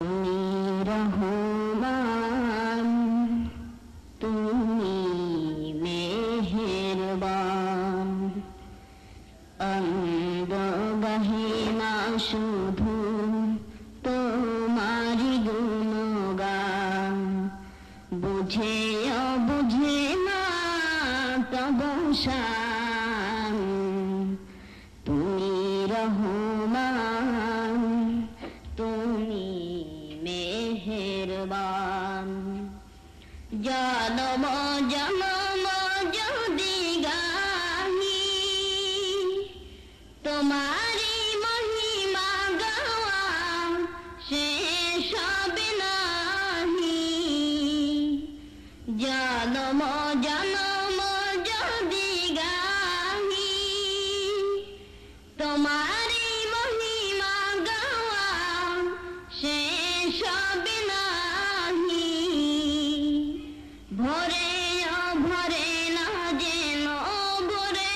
তুমি রহমান, তুমি মেহেরবান, অন্ধগাহে না শুধু তোমারি গুণগান, বুঝে অবুঝে না তব শান। তুমি রহমান, তুমি মেহেরবান, জনম জনম যদি গাহি তোমারি মহিমা গাওয়া শেষ হবে নাহি। জনম জনম যদি গাহি তোমারি মহিমা গাওয়া শেষ হবে নাহি। ভরে ভরে না যেন, ভরে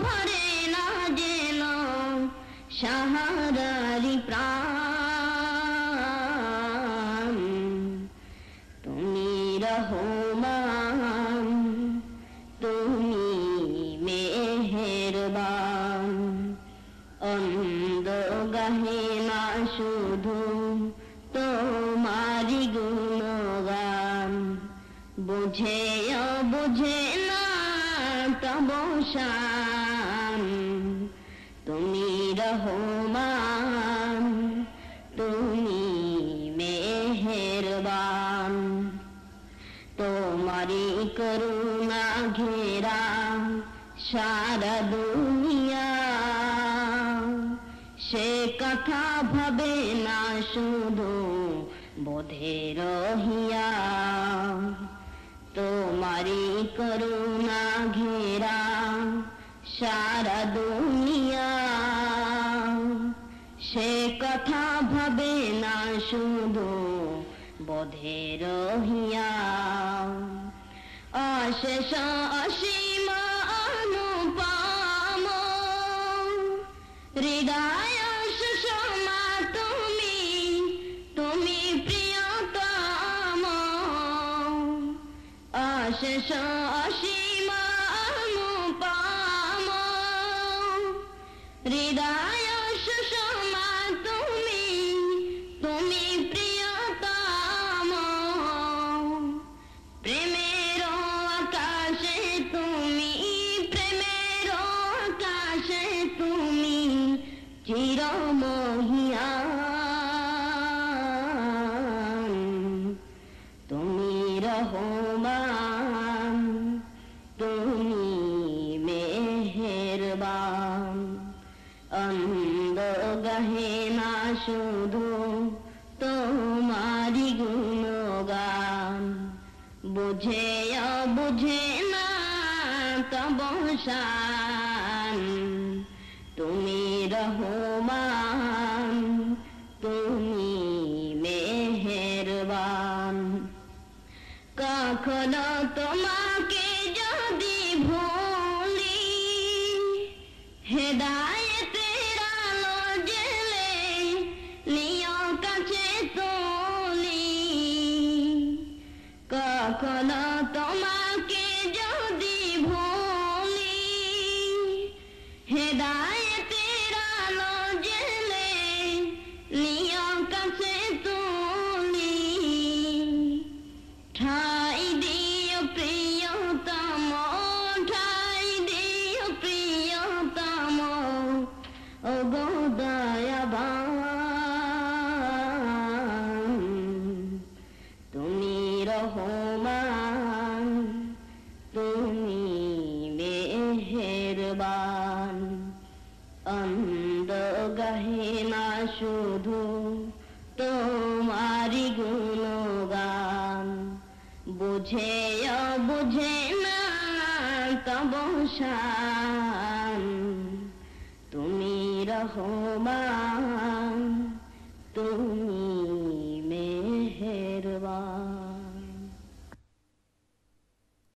ভরে না যেন সাহারারি প্রাণ। তুমি রহমান, তুমি মেহেরবান, অন্ধগাহে না শুধু তোমারি গুণগান, বুঝে বুঝে না তব শান। তুমি রহমান, তুমি মেহেরবান, তোমারি করুণা ঘেরা সারা দুনিয়া, সে কথা ভাবে না শুধু বোধে রহিয়া। তোমারি করুণা ঘেরা সারা দুনিয়া, সে কথা ভাবে না শুধু বোধে রহিয়া। অশেষ অসীম অনুপম হৃদয় সুষমা তুমি, তুমি প্রিয়তম। অশেষ অসীম অনুপম হৃদয় সুষমা তুমি, তুমি প্রিয়তম। প্রেমের আকাশে তুমি, প্রেমের আকাশে তুমি চিরমহিয়ান। তুমি রহমান, তুমি মেহেরবান, অন্ধগাহে না শুধু তোমারি গুণগান, বুঝে বুঝে না তব শান। তুমি রহমান, তুমি মেহেরবান, কখনো তোমাকে যদি ভুলি হেদায়েতের আলো জেলে নিও কাছে তুলি। কখনো তোমাকে যদি ভুলি হেদায়েতের আলো জেলে নিও কাছে তুলি। ঠাই দিও প্রিয়তম, ঠাই দিও প্রিয়তম, ও গো দয়াবান। তুমি রহমান, তুমি মেহেরবান, অন্ধগাহে না শুধু তোমারি গুণগান, বুঝে বুঝে না তব শান। তুমি রহমান, তুমি